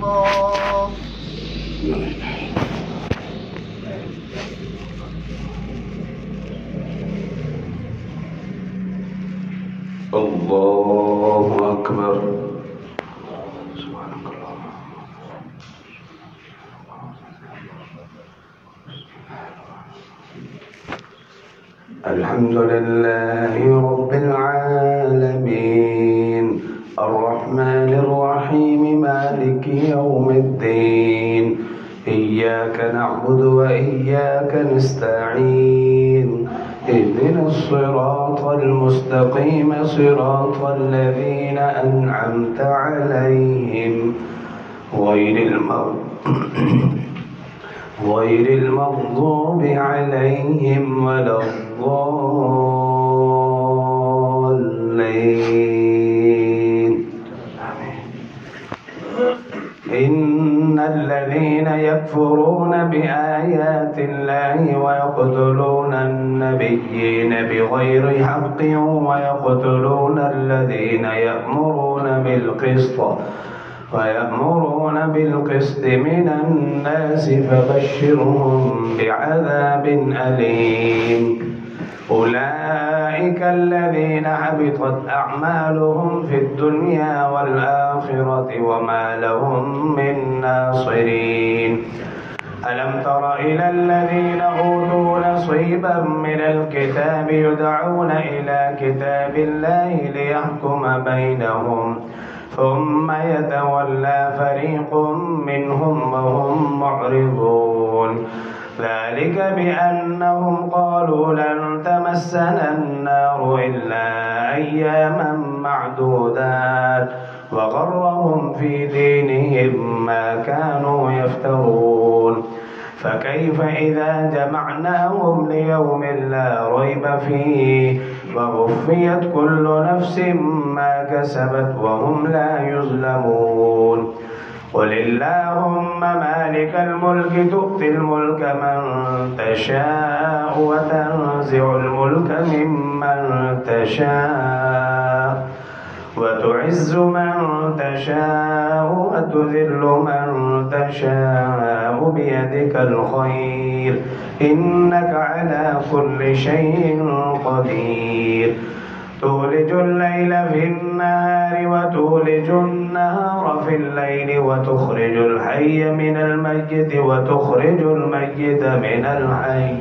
الله. الله أكبر. سبحانك اللهم. الحمد لله رب العالمين الرحمن الرحيم مالك يوم الدين إياك نعبد وإياك نستعين اهدنا الصراط المستقيم صراط الذين أنعمت عليهم غير المغضوب عليهم ولا الضالين. إن الذين يكفرون بآيات الله ويقتلون النبيين بغير حق ويقتلون الذين يأمرون بالقسط من الناس فبشرهم بعذاب أليم. أولئك الذين حبطت أعمالهم في الدنيا والآخرة وما لهم من ناصرين. ألم تر إلى الذين أوتوا نصيبا من الكتاب يدعون إلى كتاب الله ليحكم بينهم ثم يتولى فريق منهم وهم معرضون. ذلك بأنهم قالوا لن تمسنا النار إلا أياما معدودات وغرهم في دينهم ما كانوا يفترون. فكيف إذا جمعناهم ليوم لا ريب فيه ووفيت كل نفس ما كسبت وهم لا يظلمون. قل اللهم مالك الملك تؤتي الملك من تشاء وتنزع الملك ممن تشاء وتعز من تشاء وتذل من تشاء بيدك الخير إنك على كل شيء قدير. تولج الليل في النهار وتولج النهار في الليل وتخرج الحي من الميت وتخرج الميت من الحي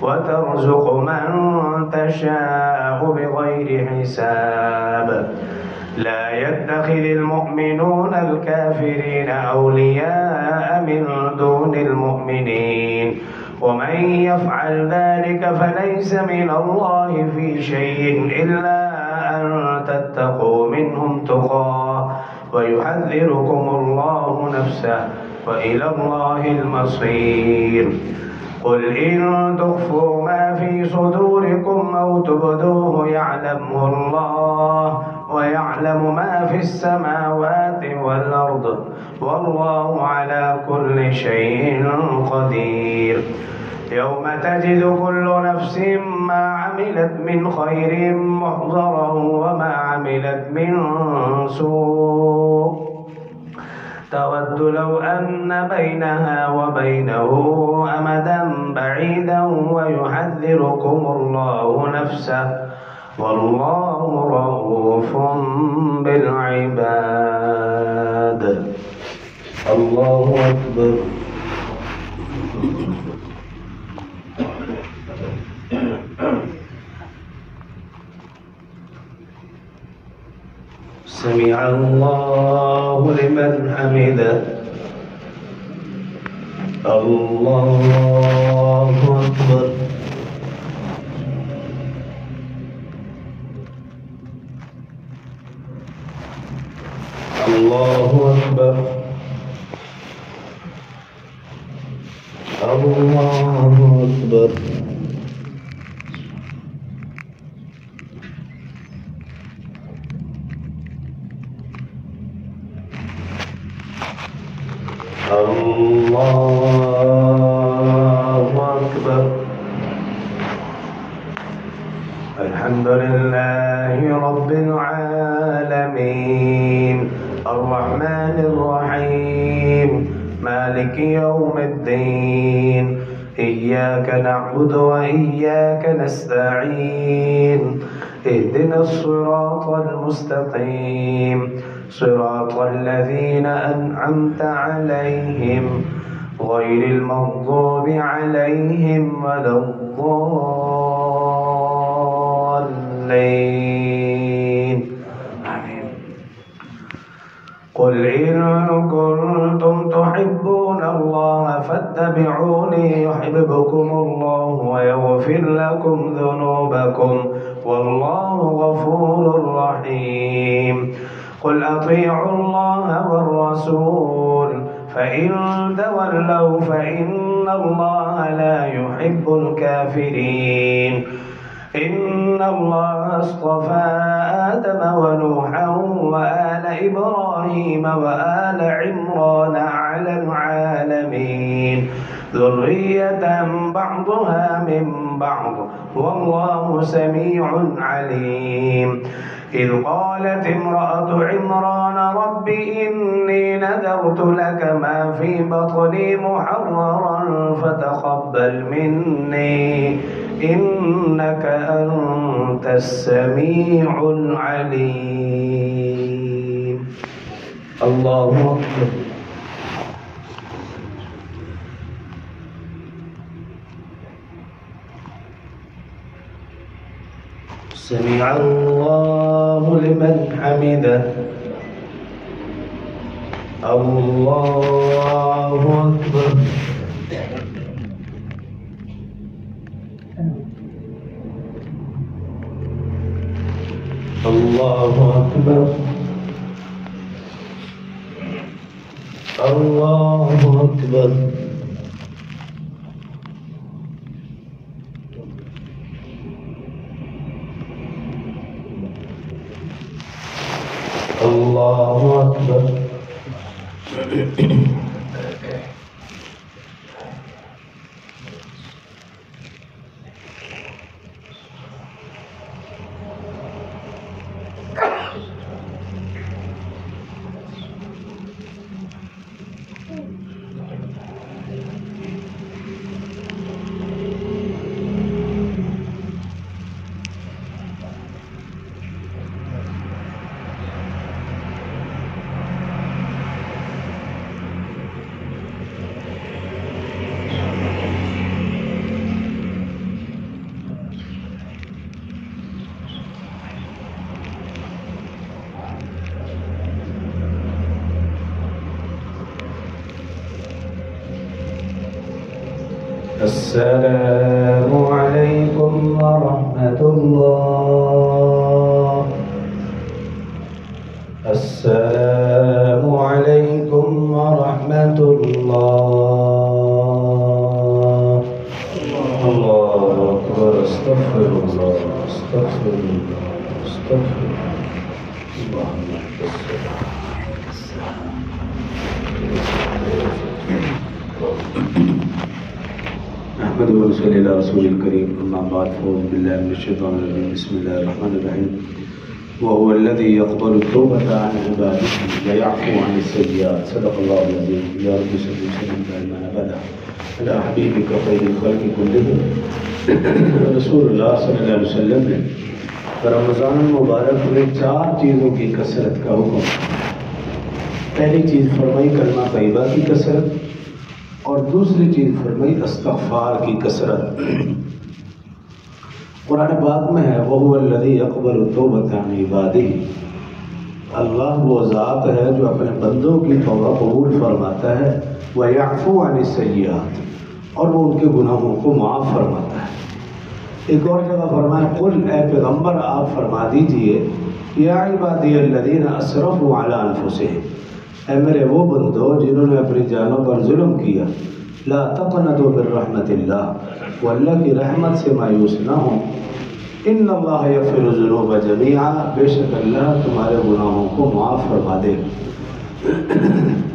وترزق من تشاء بغير حساب. لا يتخذ المؤمنون الكافرين أولياء من دون المؤمنين ومن يفعل ذلك فليس من الله في شيء إلا أن تتقوا منهم تقاه ويحذركم الله نفسه وإلى الله المصير. قل إن تخفوا ما في صدوركم أو تبدوه يعلمه الله ويعلم ما في السماوات والأرض والله على كل شيء قدير. يوم تجد كل نفس ما عملت من خير محضرا وما عملت من سوء تود لو أن بينها وبينه أمدا بعيدا ويحذركم الله نفسه والله رؤوف بالعباد. الله أكبر. سمع الله لمن حمده. الله أكبر. الله أكبر. الله أكبر. الله أكبر. الحمد لله رب العالمين الرحمن الرحيم مالك يوم الدين إياك نعبد وإياك نستعين اهدنا الصراط المستقيم صراط الذين أنعمت عليهم غير المغضوب عليهم ولا الضالين آمين. قل إن كنتم تحبون الله فاتبعوني يحببكم الله ويغفر لكم ذنوبكم والله غفور رحيم. قل أطيعوا الله والرسول فإن تولوا فإن الله لا يحب الكافرين. إن الله اصطفى آدم ونوحا وآل إبراهيم وآل عمران على العالمين ذرية بعضها من بعض والله سميع عليم. إذ قالت امرأة عمران رب إني نذرت لك ما في بطني محررا فتقبل مني إنك أنت السميع العليم. الله أكبر. سمع الله لمن حمده. الله أكبر. الله أكبر. الله أكبر. الله أكبر. السلام عليكم ورحمة الله. السلام عليكم ورحمة الله. الله أكبر. استغفر الله استغفر الله استغفر الله. نحمده ونصلي على رسول الكريم أما بعد فأعوذ بالله من الشيطان الرجيم بسم الله الرحمن الرحيم. وهو الذي يقبل التوبة عن عباده ويعفو عن السيئات. صدق الله العظيم. يا رب صل وسلم دائما أبدا على حبيبك خير الخلق كلهم رسول اللہ صلی اللہ علیہ وسلم نے رمضان المبارک میں 4 چیزوں کی کثرت کا حکم. پہلی چیز فرمائی کلمہ طیبہ کی کثرت اور دوسری چیز فرمائی استغفار کی کثرت. قرآن پاک میں ہے وَهُوَ الَّذِي يَقْبَلُ التَّوْبَةَ عَنْ عِبَادِهِ. اللہ وہ ذات ہے جو اپنے بندوں کی توبہ قبول فرماتا ہے وَيَعْفُو عَنِ السَّيِّئَاتِ اور وہ ان کے گناہوں کو معاف فرماتا ہے. ایک اور جگہ فرمایا قل اے پیغمبر آپ فرما دیجئے یا عبادی الذین اسرفوا علی انفسہم اے میرے وہ بندو جنہوں نے اپنی جانوں پر ظلم کیا لا تقنطوا من رحمت اللہ وہ اللہ کی رحمت سے مایوس نہ ہوں ان اللہ یغفر الذنوب جمیعا بے شک اللہ تمہارے گناہوں کو معاف فرما دے.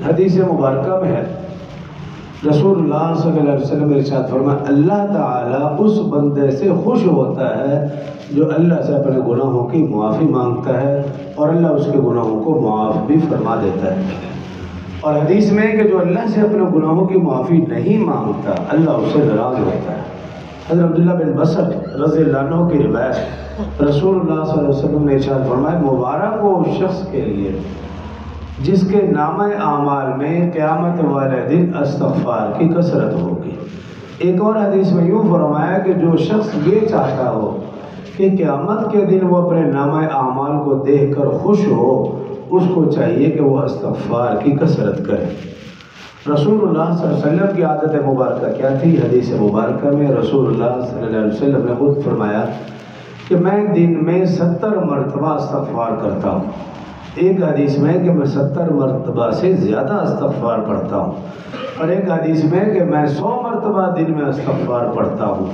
حدیث مبارکہ میں ہے رسول اللہ صلی اللہ علیہ وسلم نے ارشاد فرمایا اللہ تعالیٰ اس بندے سے خوش ہوتا ہے جو اللہ سے اپنے گناہوں کی معافی مانگتا ہے اور اللہ اس کے گناہوں کو معاف بھی فرما دیتا ہے. اور حدیث میں کہ جو اللہ سے اپنے گناہوں کی معافی نہیں مانگتا اللہ اس سے ناراض ہوتا ہے۔ حضرت عبداللہ بن بصر رضی اللہ عنہ کی روایت، رسول اللہ صلی اللہ علیہ وسلم نے ارشاد فرمایا مبارک ہو اس شخص کے لیے جس کے نامہ اعمال میں قیامت والے دن استغفار کی کثرت ہوگی۔ ایک اور حدیث میں یوں فرمایا کہ جو شخص یہ چاہتا ہو کہ قیامت کے دن وہ اپنے نامہ اعمال کو دیکھ کر خوش ہو، اس کو چاہیے کہ وہ استغفار کی کثرت کرے۔ رسول اللہ صلی اللہ علیہ وسلم کی عادت مبارکہ کیا تھی؟ حدیث مبارکہ میں رسول اللہ صلی اللہ علیہ وسلم نے خود فرمایا کہ میں دن میں 70 مرتبہ استغفار کرتا ہوں۔ ایک حدیث میں کہ میں 70 مرتبہ سے زیادہ استغفار پڑھتا ہوں، اور ایک حدیث میں کہ میں 100 مرتبہ دن میں استغفار پڑھتا ہوں۔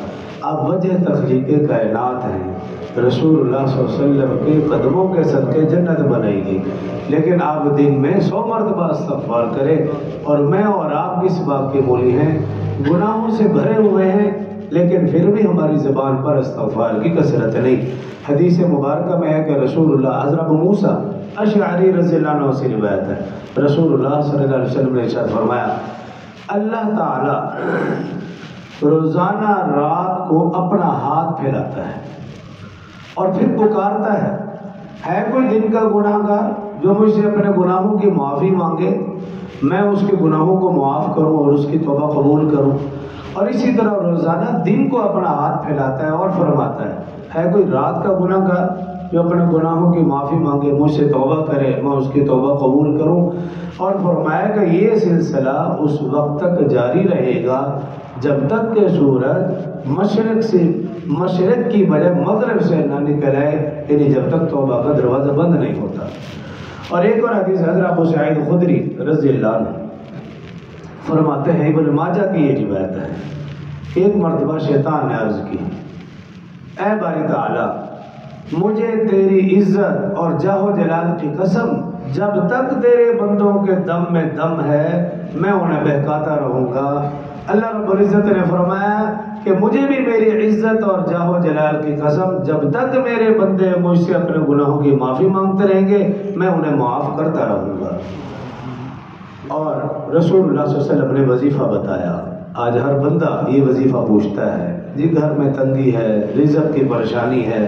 اب وجہ تخلیق کائنات ہیں، رسول اللہ صلی اللہ علیہ وسلم کے قدموں کے صدقے جنت بنائے گی، لیکن آپ دن میں 100 مرتبہ استغفار کریں، اور میں اور آپ کس بات کے مولی ہیں؟ گناہوں سے بھرے ہوئے ہیں، لیکن پھر بھی ہماری زبان پر استغفار کی کثرت نہیں۔ حدیث مبارکہ میں ہے کہ رسول اللہ، حضرت ابو موسیٰ اشعری رضی اللہ عنہ سے روایت ہے، رسول اللہ صلی اللہ علیہ وسلم نے ارشاد فرمایا اللہ تعالی روزانہ رات کو اپنا ہاتھ پھیلاتا ہے اور پھر پکارتا ہے کوئی دن کا گناہ گار جو مجھ سے اپنے گناہوں کی معافی مانگے، میں اس کے گناہوں کو معاف کروں اور اس کی توبہ قبول کروں۔ اور اسی طرح روزانہ دن کو اپنا ہاتھ پھیلاتا ہے اور فرماتا ہے کوئی رات کا گناہ گار جو اپنے گناہوں کی معافی مانگے، مجھ سے توبہ کرے، میں اس کی توبہ قبول کروں۔ اور فرمایا کہ یہ سلسلہ اس وقت تک جاری رہے گا جب تک کہ سورج مشرق کی بجائے مغرب سے نہ نکل آئے، یعنی جب تک توبہ کا دروازہ بند نہیں ہوتا۔ اور ایک اور حدیث حضرت ابو سعید خدری رضی اللہ عنہ فرماتے ہیں، ابن ماجہ کی یہ روایت ہے، ایک مرتبہ شیطان نے عرض کی اے باری تعالی مجھے تیری عزت اور جاہ و جلال کی قسم جب تک تیرے بندوں کے دم میں دم ہے میں انہیں بہکاتا رہوں گا۔ اللہ رب العزت نے فرمایا کہ مجھے بھی میری عزت اور جاہ و جلال کی قسم جب تک میرے بندے مجھ سے اپنے گناہوں کی معافی مانگتے رہیں گے میں انہیں معاف کرتا رہوں گا۔ اور رسول اللہ صلی اللہ علیہ وسلم نے وظیفہ بتایا، آج ہر بندہ یہ وظیفہ پوچھتا ہے جی گھر میں تنگی ہے، رزق کی پریشانی ہے،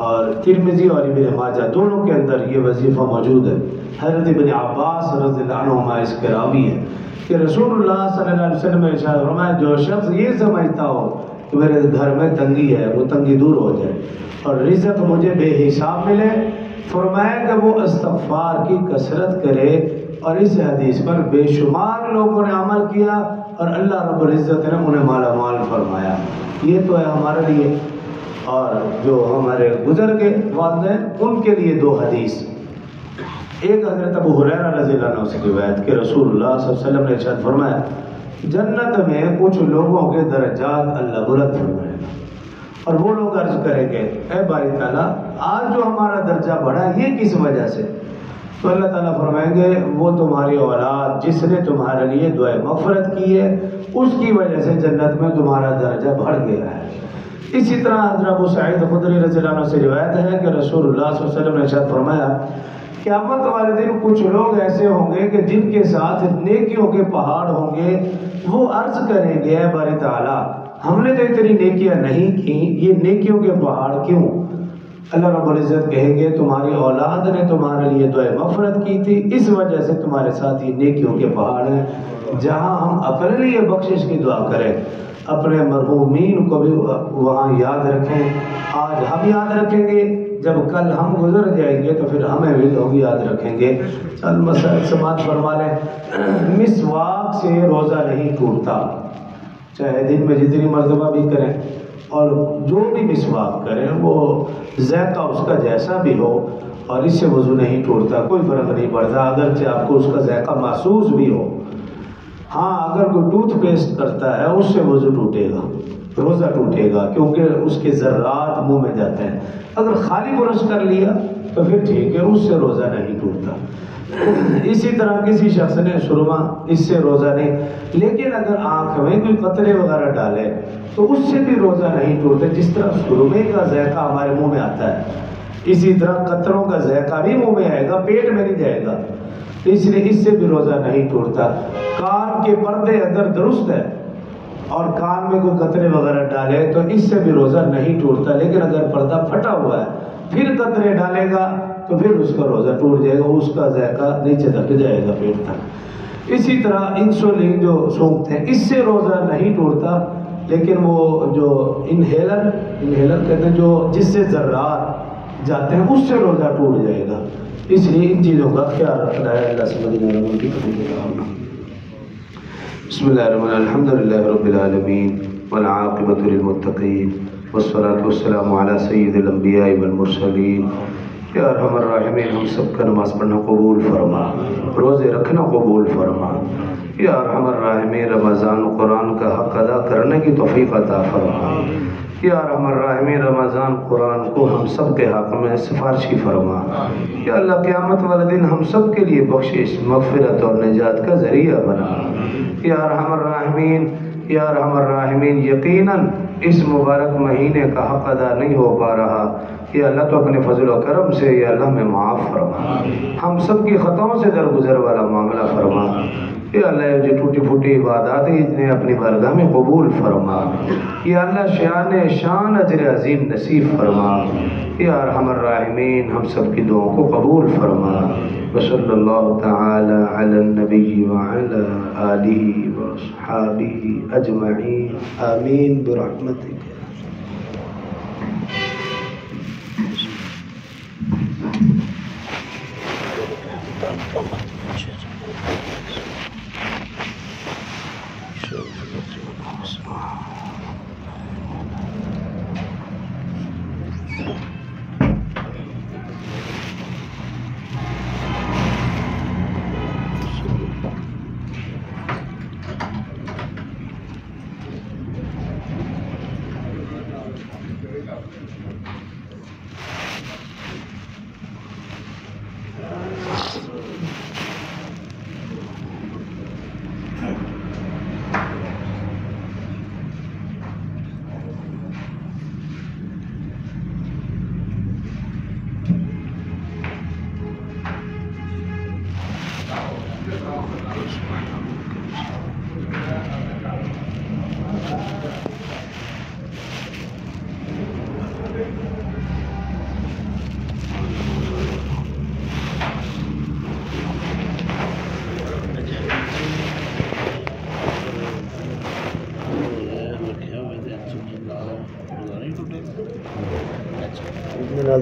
اور ترمذی اور ابن ماجہ دونوں کے اندر یہ وظیفہ موجود ہے۔ حضرت ابن عباس رضی اللہ عنہما اس کے راوی ہیں کہ رسول اللہ صلی اللہ علیہ وسلم نے ارشاد فرمایا جو شخص یہ سمجھتا ہو کہ میرے گھر میں تنگی ہے وہ تنگی دور ہو جائے اور رزق مجھے بے حساب ملے، فرمایا کہ وہ استغفار کی کثرت کرے۔ اور اس حدیث پر بے شمار لوگوں نے عمل کیا اور اللہ رب العزت نے انہیں مالا مال فرمایا۔ یہ تو ہے ہمارے لیے، اور جو ہمارے گزر کے والدین ان کے لیے دو حدیث۔ ایک حضرت ابو ہریرہ رضی اللہ عنہ سے روایت کہ رسول اللہ صلی اللہ علیہ وسلم نے ارشاد فرمایا جنت میں کچھ لوگوں کے درجات اللہ بلند فرمائے گا، اور وہ لوگ عرض کریں گے اے باری تعالیٰ آج جو ہمارا درجہ بڑھا یہ کس وجہ سے؟ تو اللہ تعالیٰ فرمائیں گے وہ تمہاری اولاد جس نے تمہارے لیے دعائے مغفرت کی ہے اس کی وجہ سے جنت میں تمہارا درجہ بڑھ گیا ہے۔ اسی طرح حضرت ابو سعید خدری رضی اللہ عنہ سے روایت ہے کہ رسول اللہ صلی اللہ علیہ وسلم نے ارشاد فرمایا قیامت والے دن کچھ لوگ ایسے ہوں گے کہ جن کے ساتھ نیکیوں کے پہاڑ ہوں گے، وہ عرض کریں گے اے باری تعالیٰ ہم نے تو اتنی نیکیاں نہیں کی، یہ نیکیوں کے پہاڑ کیوں؟ اللہ رب العزت کہیں گے تمہاری اولاد نے تمہارے لیے دعائے مغفرت کی تھی اس وجہ سے تمہارے ساتھ یہ نیکیوں کے پہاڑ ہیں۔ جہاں ہم اپنے لیے بخشش کی دعا کریں اپنے مرحومین کو بھی وہاں یاد رکھیں۔ آج ہم یاد رکھیں گے، جب کل ہم گزر جائیں گے تو پھر ہمیں بھی لوگ یاد رکھیں گے۔ چند مسائل سماعت فرما لیں۔ مسواک سے روزہ نہیں ٹوٹتا، چاہے دن میں جتنی مرتبہ بھی کریں، اور جو بھی مسواک کریں وہ ذائقہ اس کا جیسا بھی ہو، اور اس سے وضو نہیں ٹوٹتا، کوئی فرق نہیں پڑتا اگرچہ آپ کو اس کا ذائقہ محسوس بھی ہو۔ ہاں اگر کوئی ٹوتھ پیسٹ کرتا ہے اس سے وضو ٹوٹے گا، روزہ ٹوٹے گا، کیونکہ اس کے ذرات منہ میں جاتے ہیں۔ اگر خالی برش کر لیا تو پھر ٹھیک ہے، اس سے روزہ نہیں ٹوٹتا۔ اسی طرح کسی شخص نے سرما، اس سے روزہ نہیں، لیکن اگر آنکھ میں کوئی قطرے وغیرہ ڈالے تو اس سے بھی روزہ نہیں ٹوٹتا۔ جس طرح سرمے کا ذائقہ ہمارے منہ میں آتا ہے اسی طرح قطروں کا ذائقہ بھی منہ میں آئے گا، پیٹ میں نہیں جائے گا۔ اس لیے اس سے بھی روزہ نہیں ٹوٹتا۔ کان کے پردے اگر درست ہے اور کان میں کوئی قطرے وغیرہ ڈالے تو اس سے بھی روزہ نہیں ٹوٹتا، لیکن اگر پردہ پھٹا ہوا ہے پھر قطرے ڈالے گا تو پھر اس کا روزہ ٹوٹ جائے گا، اس کا ذائقہ نیچے تک جائے گا پیٹ تک۔ اسی طرح انسولین جو سونگتے ہیں اس سے روزہ نہیں ٹوٹتا، لیکن وہ جو انہیلر کہتے ہیں جو جس سے ذرات جاتے ہیں اس سے روزہ ٹوٹ جائے گا۔ اس لیے ان چیزوں کا خیال رکھنا ہے۔ اللہ سے مدد کرنا ہے۔ بسم اللہ الرحمن الرحیم، الحمد للہ رب العالمین والعاقبۃ للمتقین والصلاۃ والسلام علی سید الانبیاء والمرسلین۔ یا ارحم الراحمین، ہم سب کا نماز پڑھنا قبول فرما، روزے رکھنا قبول فرما۔ یا ارحم الراحمین، رمضان قرآن کا حق ادا کرنے کی توفیق عطا فرما۔ یا ارحم الراحمین، رمضان قرآن کو ہم سب کے حق میں سفارشی فرما۔ یا اللہ، قیامت والے دن ہم سب کے لیے بخشش، مغفرت اور نجات کا ذریعہ بنا۔ یا ارحم الراحمین، یا ارحم الراحمین، یقیناً اس مبارک مہینے کا حق ادا نہیں ہو پا رہا۔ یا اللہ، تو اپنے فضل و کرم سے یا اللہ میں معاف فرما، ہم سب کی خطاؤں سے درگزر والا معاملہ فرما۔ یا اللہ، جو ٹوٹی پھوٹی عبادات ہیں اتنے اپنی بارگاہ میں قبول فرما۔ یا اللہ، شان اجر عظیم نصیب فرما۔ یا ارحم الراحمین، ہم سب کی دعاؤں کو قبول فرما۔ وصلی اللہ تعالی علی النبی وعلی آلہ واصحابہ اجمعین، آمین برحمتک۔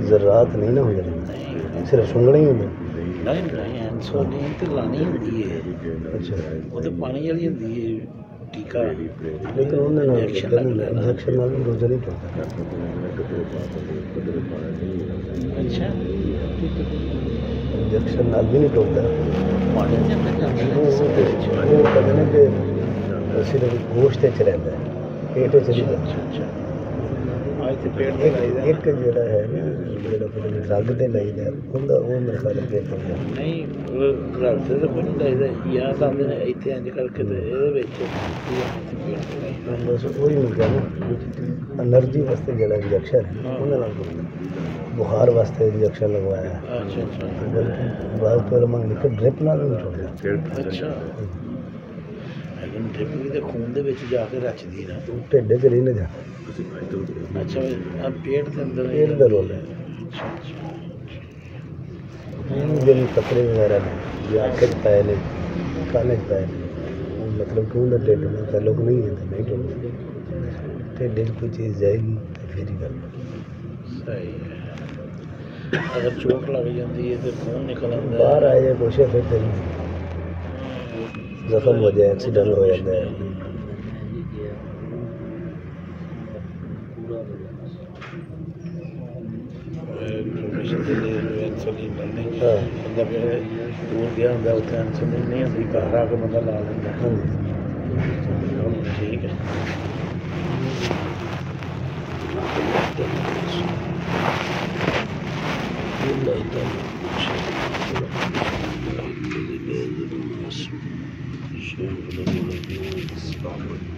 ذرات نہیں نہ ہو جائے، صرف سنگنے ہی ہونا۔ نہیں، انسولین تو لانی ہوتی ہے۔ اچھا، وہ تو پانی والی ہوتی ہے ٹیکا، لیکن انجیکشن نال روزہ نہیں ٹوٹتا۔ اچھا، انجیکشن نال بھی نہیں ٹوٹتا۔ صرف گوشت رہتا ہے، پیٹ چلی جاتا ہے۔ ایک جڑا ہے نا رگ تے لائی دا وہ میرے خیال پیٹ ہو جائے۔ نہیں، رگ تے تو نہیں لائی دا، یا تو اتنے انج کر کے بس وہی مل گیا نا۔ انرجی واسطے جڑا انجیکشن ہے انہوں بخار واسطے انجیکشن لگوایا۔ بعض تو لمنگ لکھ ڈرپ نال نہیں چھوڑا۔ اچھا، لیکن ڈرپ بھی تو خون دے وچ جا کے رچدی نا، ٹھڈے چ نہیں نہ جاتا۔ اچھا، پیٹ کے اندر پیٹ کا رول ہے۔ جن قطرے وغیرہ نے یا اکھ پائے نے، کان چ پائے نے، مطلب کہ ان کا ٹھڈ میں تعلق نہیں ہے، نہیں ٹوٹتا۔ ٹھڈ کوئی چیز جائے گی تو پھر ہی کرنا صحیح ہے۔ اگر چوٹ لگ جاتی ہے تو خون نکل آتا ہے، باہر آ جائے کچھ پھر تیری زخم ہو جائے، ایکسیڈنٹ ہو جاتا ہے۔ دور گیا ہوں اتنے انسولین نہیں ہوتی، گھر آ کے بندہ لا لینا۔ ٹھیک ہے، Sure.